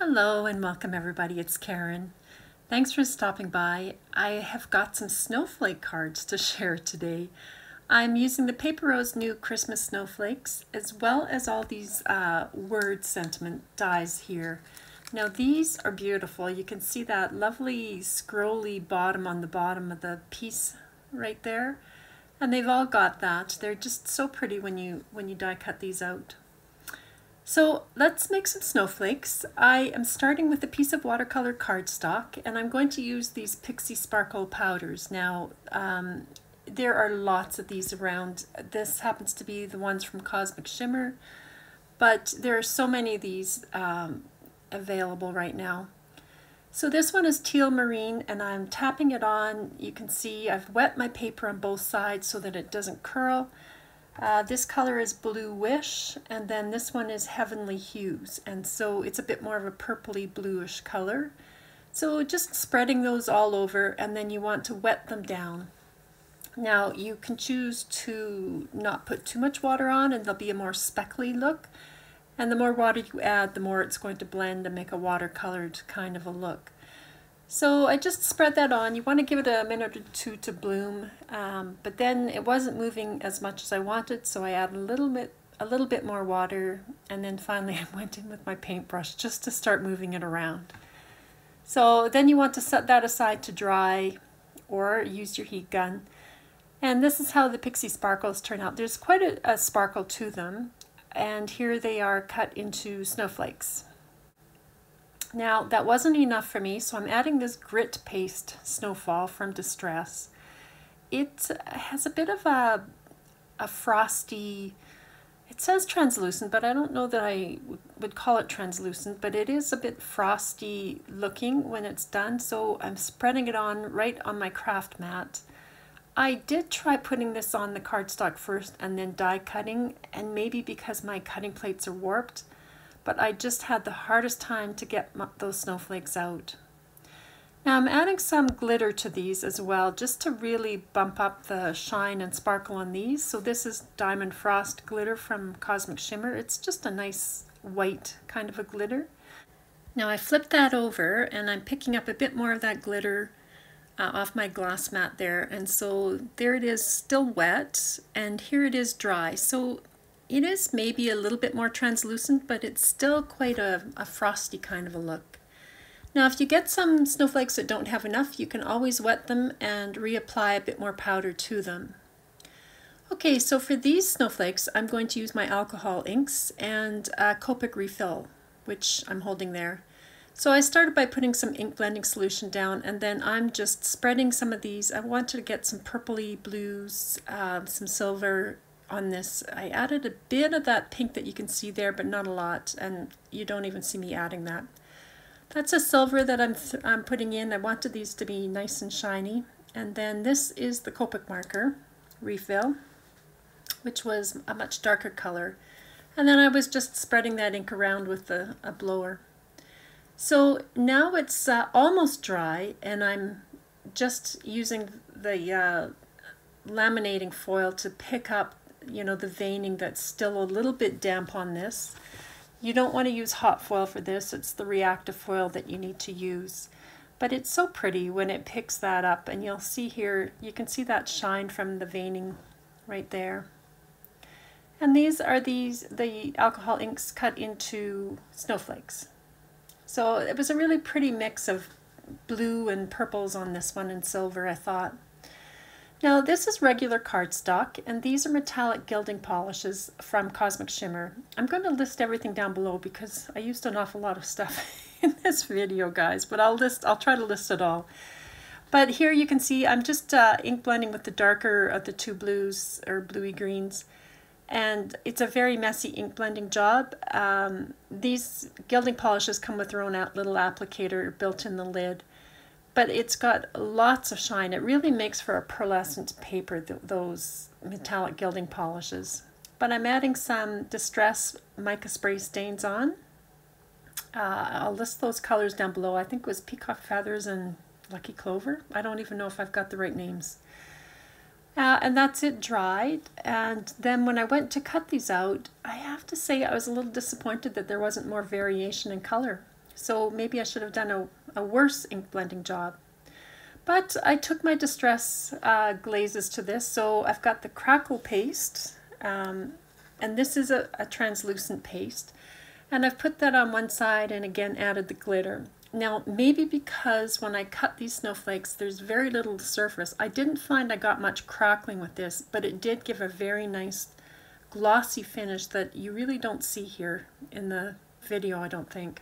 Hello and welcome everybody, it's Karen. Thanks for stopping by. I have got some snowflake cards to share today. I'm using the Paper Rose new Christmas snowflakes as well as all these word sentiment dies here. Now these are beautiful. You can see that lovely scrolly bottom on the bottom of the piece right there. And they've all got that. They're just so pretty when you die cut these out. So let's make some snowflakes. I am starting with a piece of watercolor cardstock and I'm going to use these Pixie Sparkle powders. Now there are lots of these around. This happens to be the ones from Cosmic Shimmer, but there are so many of these available right now. So this one is teal marine and I'm tapping it on. You can see I've wet my paper on both sides so that it doesn't curl. This color is Bluish, and then this one is Heavenly Hues, and so it's a bit more of a purpley bluish color. So just spreading those all over, and then you want to wet them down. Now you can choose to not put too much water on and there'll be a more speckly look, and the more water you add, the more it's going to blend and make a watercolored kind of a look. So I just spread that on. You want to give it a minute or two to bloom, but then it wasn't moving as much as I wanted, so I added a little bit more water, and then finally I went in with my paintbrush just to start moving it around. So then you want to set that aside to dry or use your heat gun. And this is how the Pixie Sparkles turn out. There's quite a sparkle to them, and here they are cut into snowflakes. Now that wasn't enough for me, so I'm adding this grit paste snowfall from Distress. It has a bit of a frosty, it says translucent, but I don't know that I would call it translucent, but it is a bit frosty looking when it's done, so I'm spreading it on right on my craft mat. I did try putting this on the cardstock first and then die cutting, and maybe because my cutting plates are warped, but I just had the hardest time to get those snowflakes out. Now I'm adding some glitter to these as well, just to really bump up the shine and sparkle on these. So this is Diamond Frost glitter from Cosmic Shimmer. It's just a nice white kind of a glitter. Now I flipped that over and I'm picking up a bit more of that glitter off my glass mat there. And so there it is, still wet, and here it is dry. So it is maybe a little bit more translucent, but it's still quite a frosty kind of a look. Now if you get some snowflakes that don't have enough, you can always wet them and reapply a bit more powder to them. Okay, so for these snowflakes, I'm going to use my alcohol inks and a Copic refill, which I'm holding there. So I started by putting some ink blending solution down, and then I'm just spreading some of these. I wanted to get some purpley blues, some silver on this. I added a bit of that pink that you can see there, but not a lot, and you don't even see me adding that. That's a silver that I'm putting in. I wanted these to be nice and shiny. And then this is the Copic marker refill, which was a much darker color. And then I was just spreading that ink around with a blower. So now it's almost dry, and I'm just using the laminating foil to pick up, you know, the veining that's still a little bit damp on this. You don't want to use hot foil for this. It's the reactive foil that you need to use. But it's so pretty when it picks that up, and you'll see here, you can see that shine from the veining right there. And these are the alcohol inks cut into snowflakes. So it was a really pretty mix of blue and purples on this one and silver, I thought. Now this is regular cardstock, and these are metallic gilding polishes from Cosmic Shimmer. I'm going to list everything down below because I used an awful lot of stuff in this video, guys, but I'll try to list it all. But here you can see I'm just ink blending with the darker of the two blues, or bluey greens, and it's a very messy ink blending job. These gilding polishes come with their own little applicator built in the lid. But it's got lots of shine. It really makes for a pearlescent paper, those metallic gilding polishes. But I'm adding some Distress mica spray stains on. I'll list those colors down below. I think it was Peacock Feathers and Lucky Clover. I don't even know if I've got the right names. And that's it dried. And then when I went to cut these out, I have to say I was a little disappointed that there wasn't more variation in color. so maybe I should have done a worse ink blending job. But I took my distress glazes to this, so I've got the crackle paste, and this is a translucent paste, and I've put that on one side and again added the glitter. Now maybe because when I cut these snowflakes there's very little surface, I didn't find I got much crackling with this, but it did give a very nice glossy finish that you really don't see here in the video, I don't think.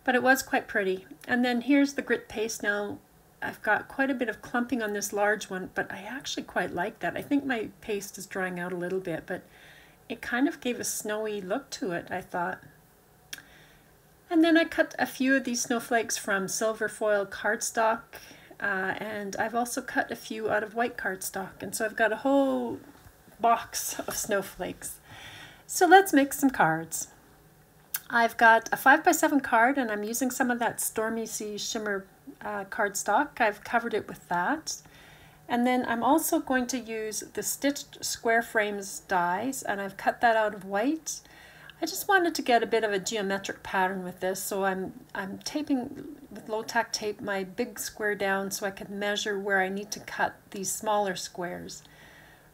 But it was quite pretty. And then here's the grit paste. Now I've got quite a bit of clumping on this large one, but I actually quite like that. I think my paste is drying out a little bit, but it kind of gave a snowy look to it, I thought. And then I cut a few of these snowflakes from silver foil cardstock, and I've also cut a few out of white cardstock, and so I've got a whole box of snowflakes. So let's make some cards. I've got a 5x7 card, and I'm using some of that Stormy Sea shimmer cardstock. I've covered it with that. And then I'm also going to use the stitched square frames dies, and I've cut that out of white. I just wanted to get a bit of a geometric pattern with this, so I'm taping with low-tack tape my big square down so I can measure where I need to cut these smaller squares.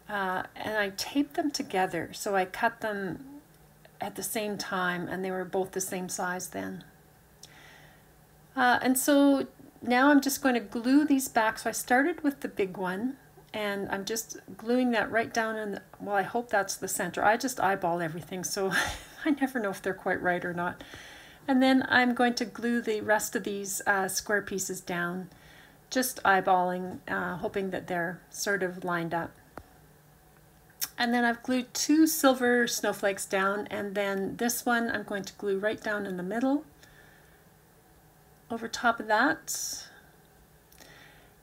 And I taped them together, so I cut them at the same time, and they were both the same size then. And so now I'm just going to glue these back. So I started with the big one, and I'm just gluing that right down in the, well, I hope that's the center. I just eyeball everything, so I never know if they're quite right or not. And then I'm going to glue the rest of these square pieces down, just eyeballing, hoping that they're sort of lined up. And then I've glued 2 silver snowflakes down, and then this one I'm going to glue right down in the middle over top of that.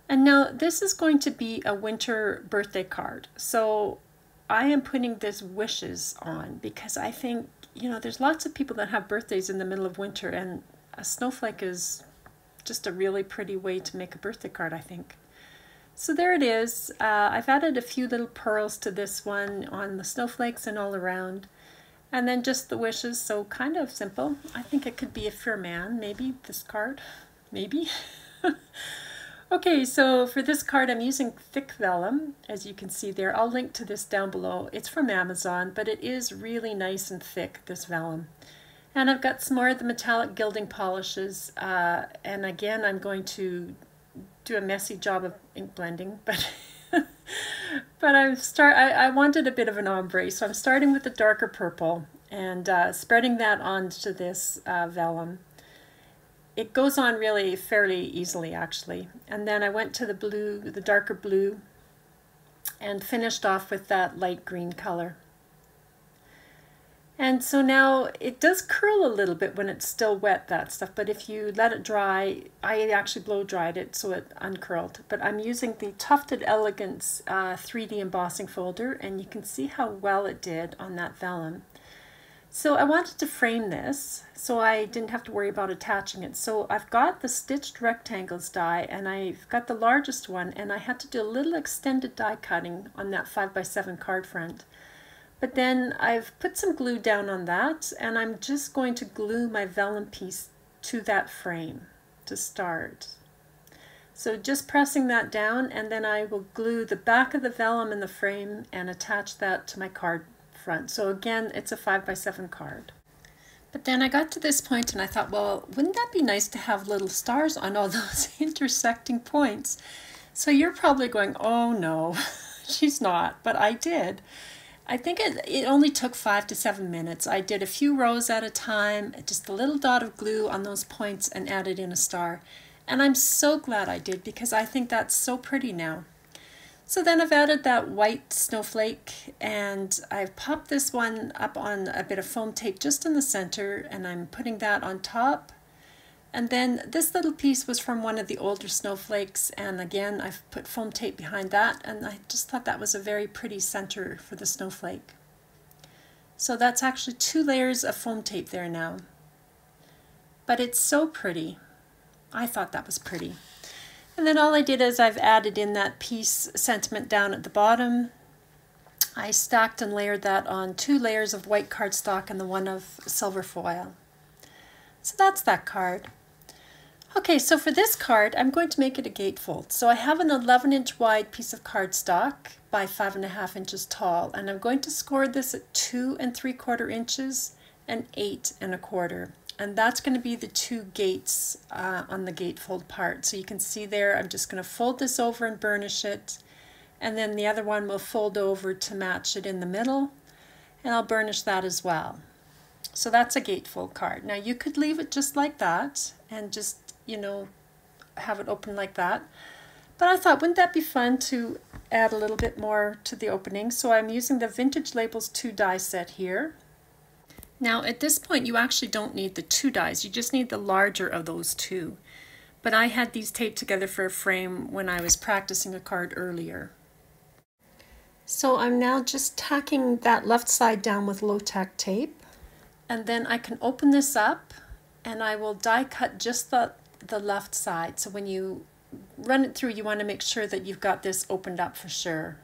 And now this is going to be a winter birthday card, so I am putting this wishes on because I think, you know, there's lots of people that have birthdays in the middle of winter, and a snowflake is just a really pretty way to make a birthday card, I think. So there it is. I've added a few little pearls to this one on the snowflakes and all around. And then just the wishes, so kind of simple. I think it could be a fair man, maybe, this card, maybe. Okay, so for this card I'm using thick vellum, as you can see there. I'll link to this down below. It's from Amazon, but it is really nice and thick, this vellum. And I've got some more of the metallic gilding polishes, and again I'm going to do a messy job of ink blending, but I wanted a bit of an ombre, so I'm starting with the darker purple and spreading that onto this vellum. It goes on really fairly easily, actually. And then I went to the blue, the darker blue, and finished off with that light green color. And so now it does curl a little bit when it's still wet, that stuff, but if you let it dry, I actually blow dried it so it uncurled. But I'm using the Tufted Elegance 3D embossing folder, and you can see how well it did on that vellum. So I wanted to frame this so I didn't have to worry about attaching it. So I've got the stitched rectangles die, and I've got the largest one, and I had to do a little extended die cutting on that 5x7 card front. But then I've put some glue down on that, and I'm just going to glue my vellum piece to that frame to start. So just pressing that down, and then I will glue the back of the vellum in the frame and attach that to my card front. So again, it's a 5x7 card. But then I got to this point and I thought, well, wouldn't that be nice to have little stars on all those intersecting points? So you're probably going, oh no, she's not, but I did. I think it only took 5 to 7 minutes. I did a few rows at a time, just a little dot of glue on those points and added in a star. And I'm so glad I did because I think that's so pretty now. So then I've added that white snowflake, and I've popped this one up on a bit of foam tape just in the center, and I'm putting that on top. And then this little piece was from one of the older snowflakes, and again I've put foam tape behind that, and I just thought that was a very pretty center for the snowflake. So that's actually 2 layers of foam tape there now. But it's so pretty. I thought that was pretty. And then all I did is I've added in that peace sentiment down at the bottom. I stacked and layered that on 2 layers of white cardstock and the one of silver foil. So that's that card. Okay, so for this card, I'm going to make it a gatefold. So I have an 11-inch wide piece of cardstock by 5.5 inches tall, and I'm going to score this at 2 3/4 inches and 8 1/4. And that's going to be the two gates on the gatefold part. So you can see there, I'm just going to fold this over and burnish it. And then the other one will fold over to match it in the middle. And I'll burnish that as well. So that's a gatefold card. Now you could leave it just like that and just, you know, have it open like that. But I thought, wouldn't that be fun to add a little bit more to the opening? So I'm using the Vintage Labels 2 die set here. Now at this point you actually don't need the 2 dies, you just need the larger of those two. But I had these taped together for a frame when I was practicing a card earlier. So I'm now just tacking that left side down with low tack tape. And then I can open this up and I will die cut just the left side. So when you run it through, you want to make sure that you've got this opened up for sure.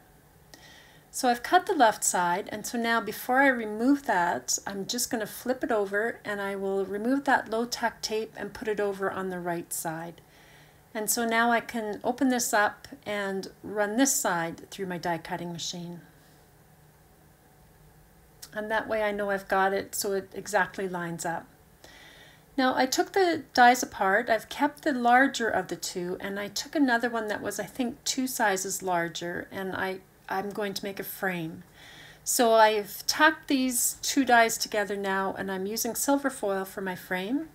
So I've cut the left side, and so now before I remove that, I'm just going to flip it over and I will remove that low tack tape and put it over on the right side. And so now I can open this up and run this side through my die cutting machine. And that way I know I've got it so it exactly lines up. Now I took the dies apart, I've kept the larger of the two, and I took another one that was I think 2 sizes larger, and I'm going to make a frame. So I've tacked these 2 dies together now, and I'm using silver foil for my frame.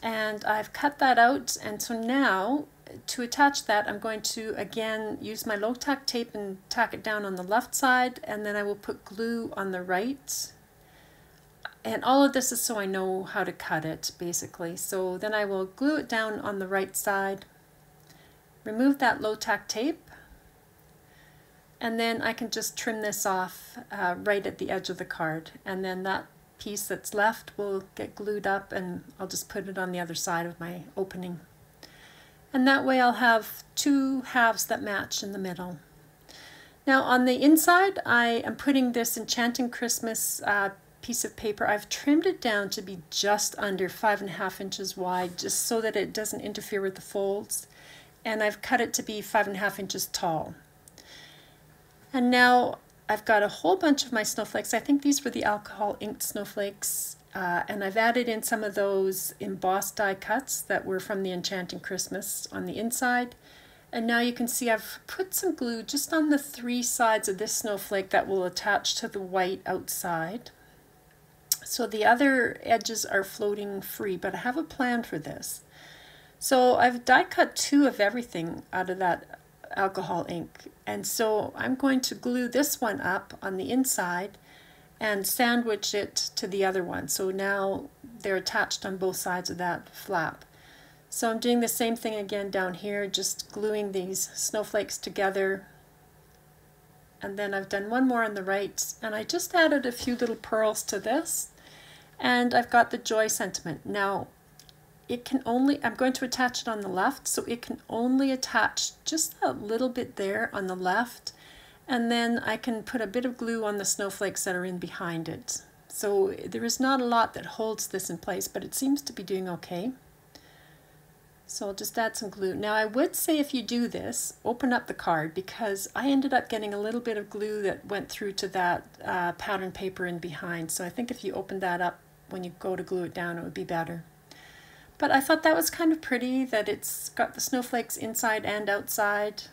And I've cut that out, and so now to attach that I'm going to again use my low tack tape and tack it down on the left side, and then I will put glue on the right. And all of this is so I know how to cut it basically. So then I will glue it down on the right side, remove that low tack tape, and then I can just trim this off right at the edge of the card, and then that piece that's left will get glued up and I'll just put it on the other side of my opening. And that way I'll have 2 halves that match in the middle. Now on the inside I am putting this Enchanting Christmas piece of paper. I've trimmed it down to be just under 5.5 inches wide, just so that it doesn't interfere with the folds, and I've cut it to be 5.5 inches tall. And now I've got a whole bunch of my snowflakes. I think these were the alcohol inked snowflakes, and I've added in some of those embossed die cuts that were from the Enchanting Christmas on the inside. And now you can see I've put some glue just on the 3 sides of this snowflake that will attach to the white outside. So the other edges are floating free, but I have a plan for this. So I've die cut 2 of everything out of that alcohol ink, and so I'm going to glue this one up on the inside and sandwich it to the other one. So now they're attached on both sides of that flap. So I'm doing the same thing again down here, just gluing these snowflakes together. And then I've done one more on the right, and I just added a few little pearls to this, and I've got the joy sentiment. Now it can only, I'm going to attach it on the left, so it can only attach just a little bit there on the left, and then I can put a bit of glue on the snowflakes that are in behind it. So there is not a lot that holds this in place, but it seems to be doing okay. So I'll just add some glue. Now I would say if you do this, open up the card, because I ended up getting a little bit of glue that went through to that pattern paper in behind. So I think if you open that up when you go to glue it down, it would be better. But I thought that was kind of pretty that it's got the snowflakes inside and outside.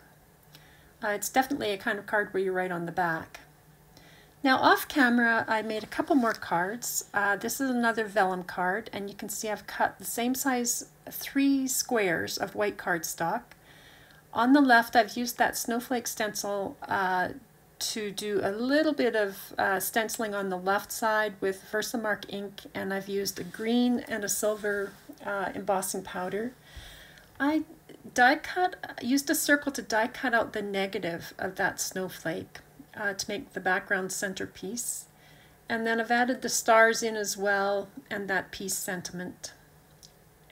It's definitely a kind of card where you write on the back. Now off camera I made a couple more cards. This is another vellum card, and you can see I've cut the same size 3 squares of white cardstock. On the left I've used that snowflake stencil to do a little bit of stenciling on the left side with Versamark ink, and I've used a green and a silver embossing powder. I used a circle to die cut out the negative of that snowflake to make the background centerpiece, and then I've added the stars in as well and that peace sentiment,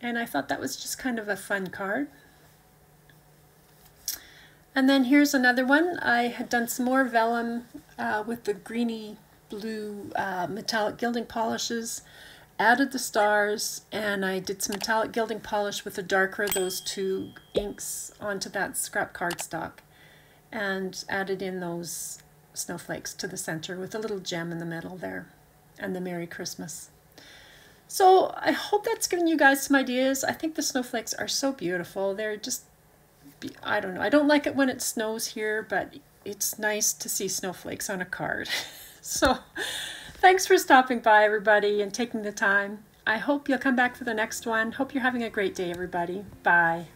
and I thought that was just kind of a fun card. And then here's another one. I had done some more vellum with the greeny blue metallic gilding polishes, added the stars, and I did some metallic gilding polish with the darker of those two inks onto that scrap cardstock, and added in those snowflakes to the center with a little gem in the middle there, and the Merry Christmas. So I hope that's given you guys some ideas. I think the snowflakes are so beautiful. They're just, I don't know, I don't like it when it snows here, but it's nice to see snowflakes on a card. So thanks for stopping by, everybody, and taking the time. I hope you'll come back for the next one. Hope you're having a great day, everybody. Bye.